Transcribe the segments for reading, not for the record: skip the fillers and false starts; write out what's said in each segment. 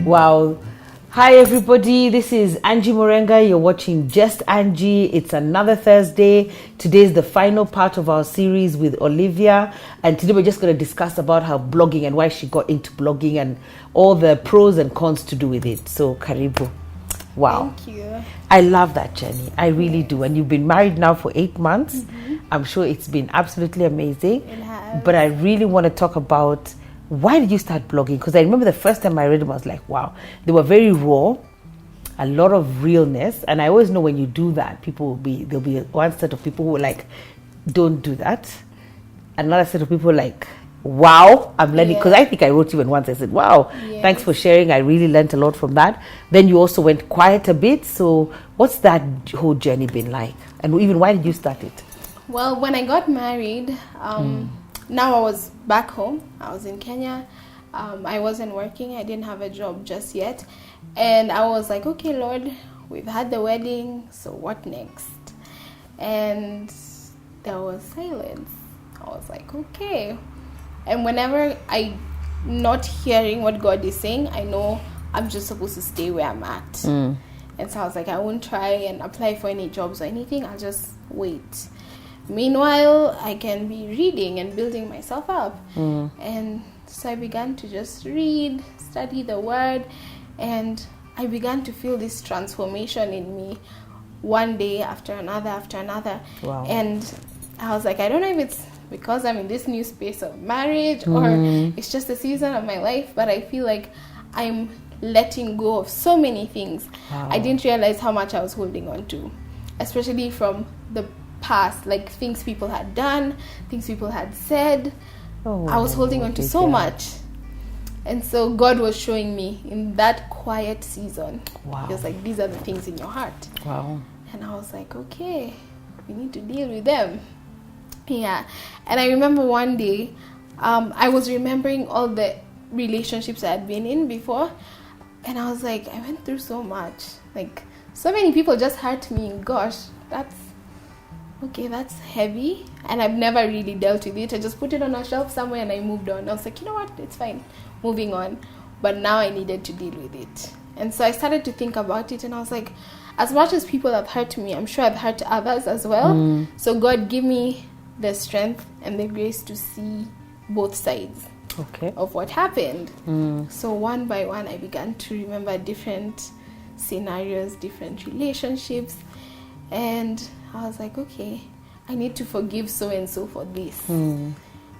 Wow. Hi everybody, this is Angie Murenga. You're watching Just Angie. It's another Thursday. Today is the final part of our series with Olyvia, and today we're just going to discuss about her blogging and why she got into blogging and all the pros and cons to do with it. So karibu. Wow. Thank you. I love that journey. I really do. And you've been married now for 8 months. I'm sure it's been absolutely amazing. It has. But I really want to talk about, why did you start blogging? Because I remember the first time I read them, I was like, wow, they were very raw, a lot of realness. And I always know when you do that, there'll be one set of people who are like, don't do that. Another set of people like, wow, I'm learning. Because I think I wrote even once, I said, wow, thanks for sharing. I really learned a lot from that. Then you also went quiet a bit. So what's that whole journey been like? And even why did you start it? Well, when I got married, now I was back home. I was in Kenya. I wasn't working. I didn't have a job just yet. And I was like, okay, Lord, we've had the wedding. So what next? And there was silence. I was like, okay. And whenever I'm not hearing what God is saying, I know I'm just supposed to stay where I'm at. And so I was like, I won't try and apply for any jobs or anything. I'll just wait. Meanwhile, I can be reading and building myself up. And so I began to just read, study the word, and I began to feel this transformation in me one day after another. Wow. And I was like, I don't know if it's because I'm in this new space of marriage or it's just a season of my life, but I feel like I'm letting go of so many things. Wow. I didn't realize how much I was holding on to, especially from the past, like things people had done, things people had said. I was holding on to so much. And so God was showing me in that quiet season. Wow. He was like, these are the things in your heart. Wow. And I was like, okay, we need to deal with them. Yeah. And I remember one day, I was remembering all the relationships I had been in before. And I was like, I went through so much. Like, so many people just hurt me. Gosh, that's heavy. And I've never really dealt with it. I just put it on a shelf somewhere and I moved on. I was like, you know what? It's fine. Moving on. But now I needed to deal with it. And so I started to think about it. And I was like, as much as people have hurt me, I'm sure I've hurt others as well. So God, give me the strength and the grace to see both sides of what happened. So one by one, I began to remember different scenarios, different relationships. And I was like, okay, I need to forgive so-and-so for this. And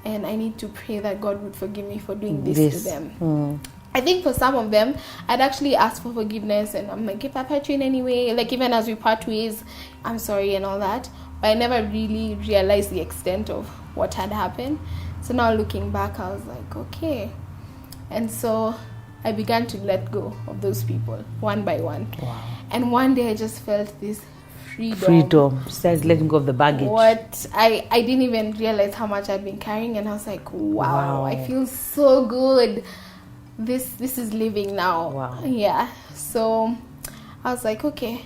I need to pray that God would forgive me for doing this to them. I think for some of them, I'd actually asked for forgiveness. And I'm like, if I've hurt you in any way, like even as we part ways, I'm sorry and all that. But I never really realized the extent of what had happened. So now looking back, I was like, okay. And so I began to let go of those people one by one. Wow. And one day I just felt this freedom. Started letting go of the baggage. What I didn't even realize how much I'd been carrying, and I was like, wow. I feel so good. This is living now. Wow. Yeah. So I was like, okay.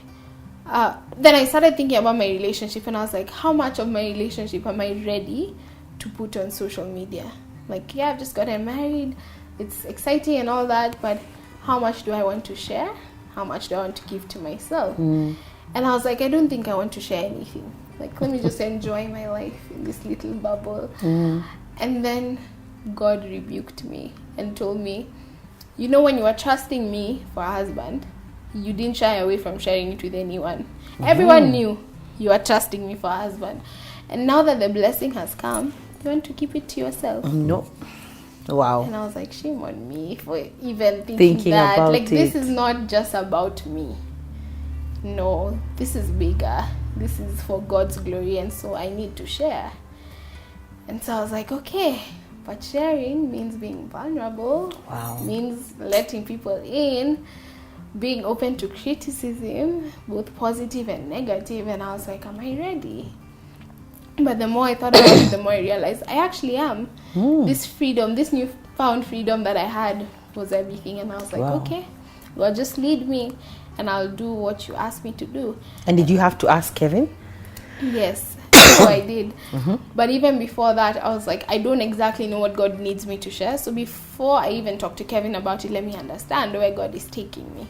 Then I started thinking about my relationship, and I was like, how much of my relationship am I ready to put on social media? Like, yeah, I've just gotten married. It's exciting and all that, but how much do I want to share? How much do I want to give to myself? And I was like, I don't think I want to share anything. Like, let me just enjoy my life in this little bubble. And then God rebuked me and told me, you know, when you were trusting me for a husband, you didn't shy away from sharing it with anyone. Everyone knew you are trusting me for a husband. And now that the blessing has come, you want to keep it to yourself. No. Wow. And I was like, shame on me for even thinking that. About like, this is not just about me. No, this is bigger. This is for God's glory, and so I need to share. And so I was like, okay, but sharing means being vulnerable. Wow. Means letting people in, being open to criticism, both positive and negative. And I was like, am I ready? But the more I thought about it, the more I realized I actually am. This freedom, this newfound freedom that I had was everything. And I was like, okay, God, just lead me and I'll do what you ask me to do. And did you have to ask Kevin? Yes. so I did. But even before that, I was like, I don't exactly know what God needs me to share. So before I even talk to Kevin about it, let me understand where God is taking me.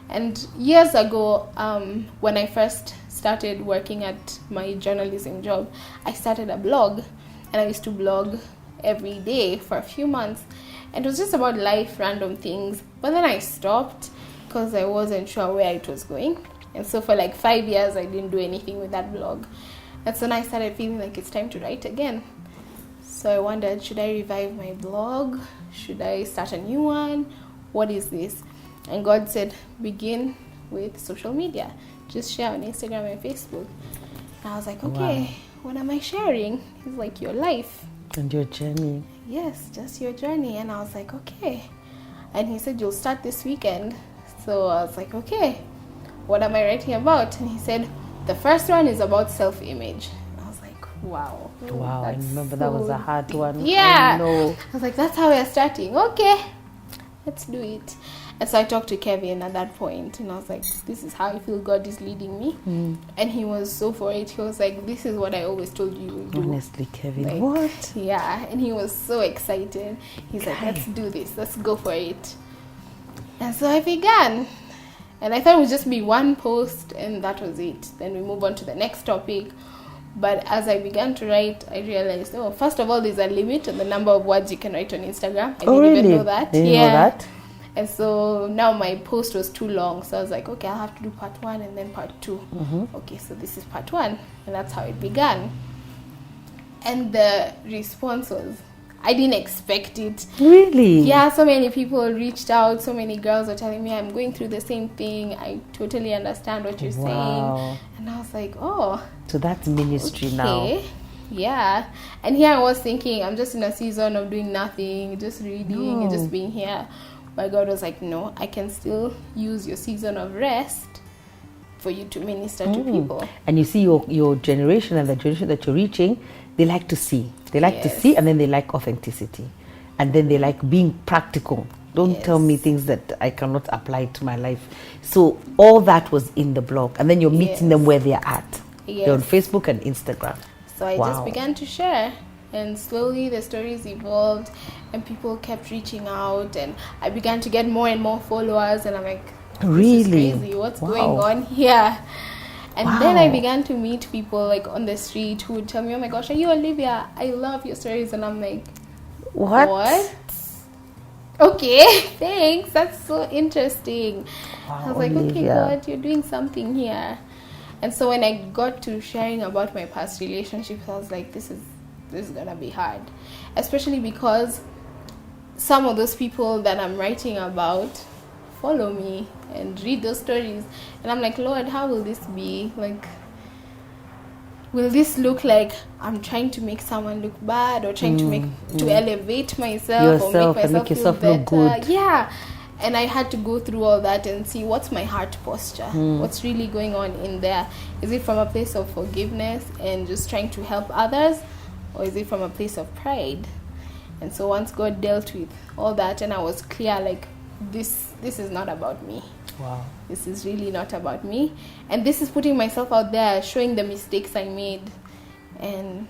And years ago, when I first started working at my journalism job, I started a blog, and I used to blog every day for a few months, and it was just about life, random things. But then I stopped because I wasn't sure where it was going, and so for like 5 years I didn't do anything with that blog. And so then I started feeling like it's time to write again. So I wondered, should I revive my blog? Should I start a new one? What is this? And God said, begin with social media. Just share on Instagram and Facebook. And I was like, okay, what am I sharing? He's like, your life. And your journey. Yes, just your journey. And I was like, okay. And he said, you'll start this weekend. So I was like, okay, what am I writing about? And he said, the first one is about self-image. And I was like, wow. Wow, I remember that was a hard one. Yeah. I know. I was like, that's how we're starting. Okay, let's do it. And so I talked to Kevin at that point, and I was like, this is how I feel God is leading me. And he was so for it. He was like, this is what I always told you to do. Honestly, Kevin, like, what? Yeah, and he was so excited. He's like, let's do this. Let's go for it. And so I began. And I thought it would just be one post, and that was it. Then we move on to the next topic. But as I began to write, I realized, first of all, there's a limit on the number of words you can write on Instagram. I didn't even know that. Didn't know that? And so now my post was too long. So I was like, okay, I'll have to do part 1 and then part 2. Okay, so this is part 1. And that's how it began. And the response was, I didn't expect it. Really? Yeah, so many people reached out. So many girls were telling me, I'm going through the same thing. I totally understand what you're saying. And I was like, oh. So that's ministry now. Yeah. And here I was thinking, I'm just in a season of doing nothing, just reading and just being here. But God was like, no, I can still use your season of rest for you to minister to people. And you see your generation and the generation that you're reaching, they like to see. They like to see, and then they like authenticity. And then they like being practical. Don't tell me things that I cannot apply to my life. So all that was in the blog. And then you're meeting them where they're at. They're on Facebook and Instagram. So I just began to share. And slowly the stories evolved, and people kept reaching out, and I began to get more and more followers, and I'm like, this is crazy, what's going on here? And then I began to meet people like on the street who would tell me, oh my gosh, are you Olyvia? I love your stories. And I'm like, what? Okay, thanks, that's so interesting. I was like, okay, God, you're doing something here. And so when I got to sharing about my past relationships, I was like, this is gonna be hard, especially because some of those people that I'm writing about follow me and read those stories, and I'm like, Lord, how will this be? Like, will this look like I'm trying to make someone look bad, or trying to elevate myself or make myself feel better? Look good. Yeah. And I had to go through all that and see what's my heart posture, what's really going on in there. Is it from a place of forgiveness and just trying to help others, or is it from a place of pride? And so once God dealt with all that, and I was clear, like, this is not about me. Wow. This is really not about me. And this is putting myself out there, showing the mistakes I made. And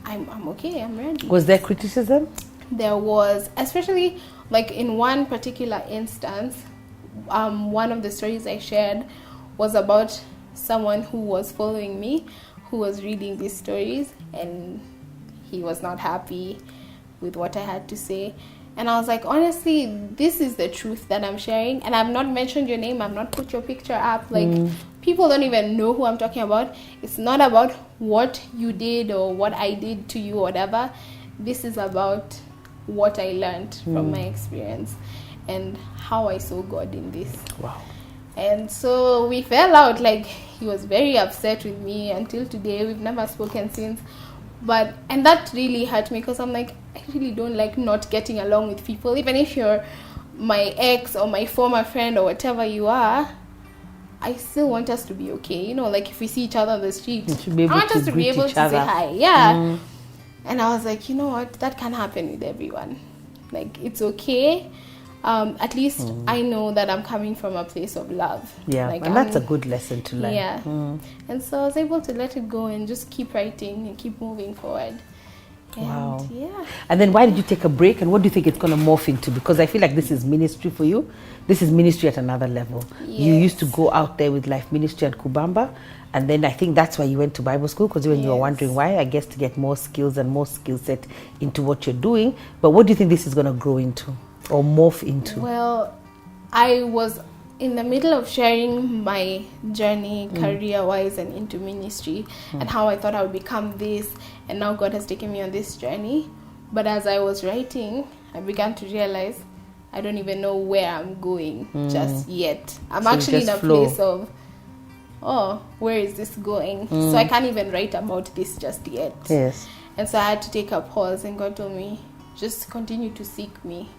I'm okay, I'm ready. Was there criticism? There was, especially like in one particular instance. One of the stories I shared was about someone who was following me, who was reading these stories, and he was not happy with what I had to say. And I was like, honestly, this is the truth that I'm sharing. And I've not mentioned your name. I've not put your picture up. Like, people don't even know who I'm talking about. It's not about what you did or what I did to you or whatever. This is about what I learned from my experience and how I saw God in this. Wow. And so we fell out. Like, he was very upset with me until today. We've never spoken since. And that really hurt me, because I'm like, I really don't like not getting along with people. Even if you're my ex or my former friend or whatever you are, I still want us to be okay. You know, like if we see each other on the street, I want us to be able to say hi. Yeah. And I was like, you know what? That can happen with everyone. Like, it's okay. at least I know that I'm coming from a place of love. Yeah, like, and that's a good lesson to learn. Yeah. And so I was able to let it go and just keep writing and keep moving forward. And wow. Yeah. And then why did you take a break, and what do you think it's going to morph into? Because I feel like this is ministry for you. This is ministry at another level. Yes. You used to go out there with Life Ministry at Kubamba, and then I think that's why you went to Bible school, because when you were wondering why, I guess to get more skills and more skill set into what you're doing. But what do you think this is going to grow into or morph into? Well, I was in the middle of sharing my journey career-wise and into ministry and how I thought I would become this, and now God has taken me on this journey. But as I was writing, I began to realize I don't even know where I'm going just yet. I'm so actually in a place of, where is this going? So I can't even write about this just yet. Yes. And so I had to take a pause, and God told me, just continue to seek me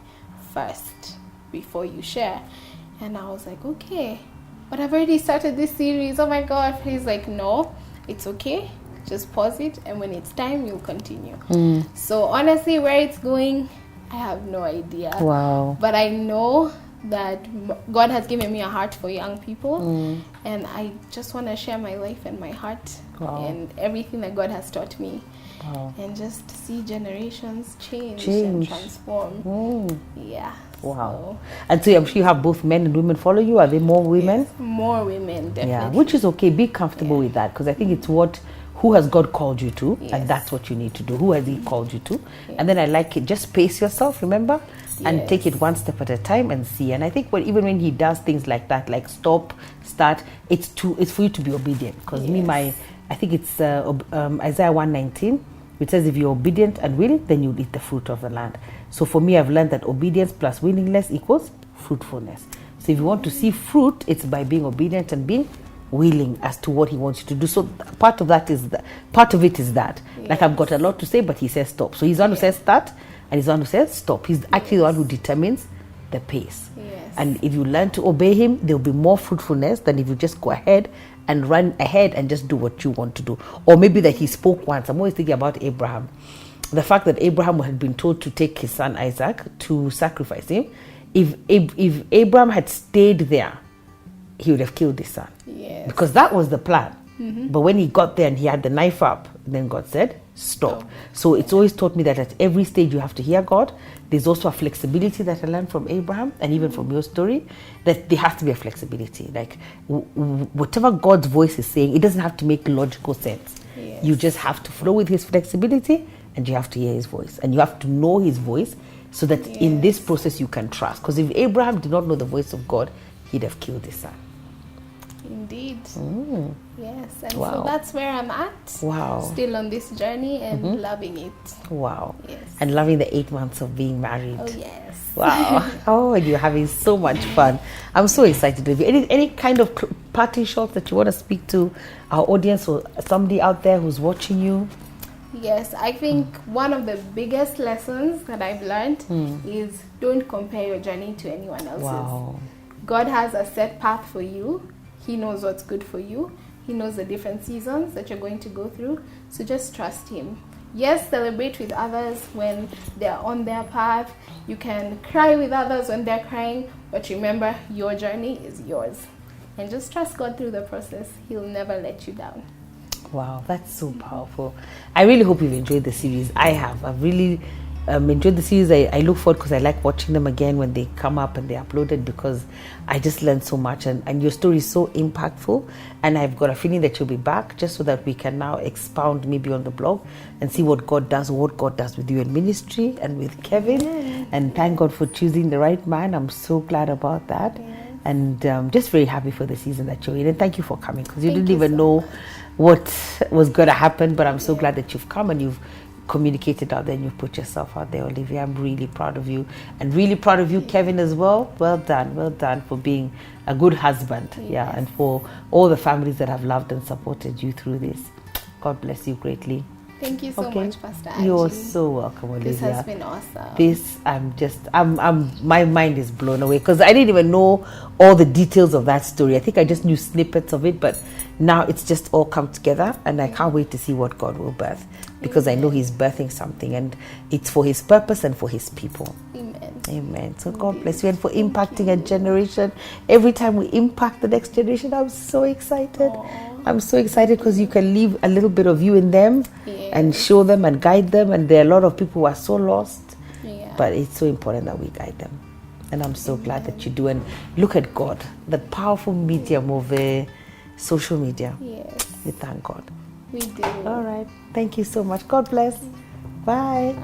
first before you share. And I was like, okay, but I've already started this series. Oh my God. He's like, no, it's okay. Just pause it. And when it's time, you'll continue. So honestly, where it's going, I have no idea. Wow. But I know that God has given me a heart for young people. And I just want to share my life and my heart and everything that God has taught me. Wow. And just see generations change. And transform. Yeah. Wow. And so I'm sure you have both men and women follow you. Are there more women? Yes, more women, definitely. Yeah, which is okay. Be comfortable with that, because I think it's who has God called you to, and that's what you need to do. Who has He called you to? And then I like it. Just pace yourself, remember? And take it one step at a time and see. And I think even when He does things like that, like stop, start, it's for you to be obedient. Because I think it's Isaiah 1:19. It says, if you're obedient and willing, then you'll eat the fruit of the land. So for me, I've learned that obedience plus willingness equals fruitfulness. So if you want to see fruit, it's by being obedient and being willing as to what He wants you to do. So part of it is that. Like, I've got a lot to say, but He says stop. So He's the one who says start, and He's the one who says stop. He's actually the one who determines the pace. And if you learn to obey Him, there will be more fruitfulness than if you just go ahead and run ahead and just do what you want to do. Or maybe that He spoke once. I'm always thinking about Abraham. The fact that Abraham had been told to take his son Isaac to sacrifice him. If Abraham had stayed there, he would have killed his son. Yes. Because that was the plan. But when he got there and he had the knife up, then God said, stop. So it's always taught me that at every stage you have to hear God. There's also a flexibility that I learned from Abraham, and even from your story, that there has to be a flexibility. Like, whatever God's voice is saying, it doesn't have to make logical sense. Yes. You just have to flow with His flexibility, and you have to hear His voice. And you have to know His voice so that in this process you can trust. Because if Abraham did not know the voice of God, he'd have killed his son. Indeed. Yes. And so that's where I'm at. Wow. Still on this journey and loving it. Wow. Yes. And loving the 8 months of being married. Oh, yes. Wow. Oh, and you're having so much fun. I'm so excited with you. Any kind of parting shots that you want to speak to our audience or somebody out there who's watching you? Yes, I think one of the biggest lessons that I've learned is don't compare your journey to anyone else's. Wow. God has a set path for you. He knows what's good for you. He knows the different seasons that you're going to go through. So just trust Him. Yes, celebrate with others when they're on their path. You can cry with others when they're crying. But remember, your journey is yours. And just trust God through the process. He'll never let you down. Wow, that's so powerful. I really hope you've enjoyed the series. I have. I've really enjoyed the series. I look forward because I like watching them again when they come up and they're uploaded, because I just learned so much, and your story is so impactful, and I've got a feeling that you'll be back just so that we can now expound maybe on the blog and see what God does with you in ministry and with Kevin. And thank God for choosing the right man. I'm so glad about that. And just very happy for the season that you're in, and thank you for coming, because you didn't even know what was going to happen, but I'm so glad that you've come and you've communicated out there and you've put yourself out there, Olyvia. I'm really proud of you, and really proud of you, Kevin, as well. Well done for being a good husband. And for all the families that have loved and supported you through this. God bless you greatly. Thank you so much, Pastor Angie. You're so welcome, Olyvia. This has been awesome. My mind is blown away, because I didn't even know all the details of that story. I think I just knew snippets of it, but now it's just all come together, and I can't wait to see what God will birth, because I know He's birthing something, and it's for His purpose and for His people. Amen. Amen. So God bless you, and for impacting a generation. Every time we impact the next generation, I'm so excited. Aww. I'm so excited because you can leave a little bit of you in them and show them and guide them. And there are a lot of people who are so lost, but it's so important that we guide them. And I'm so glad that you do. And look at God, the powerful medium of social media. Yes. We thank God. We do. All right. Thank you so much. God bless. Bye.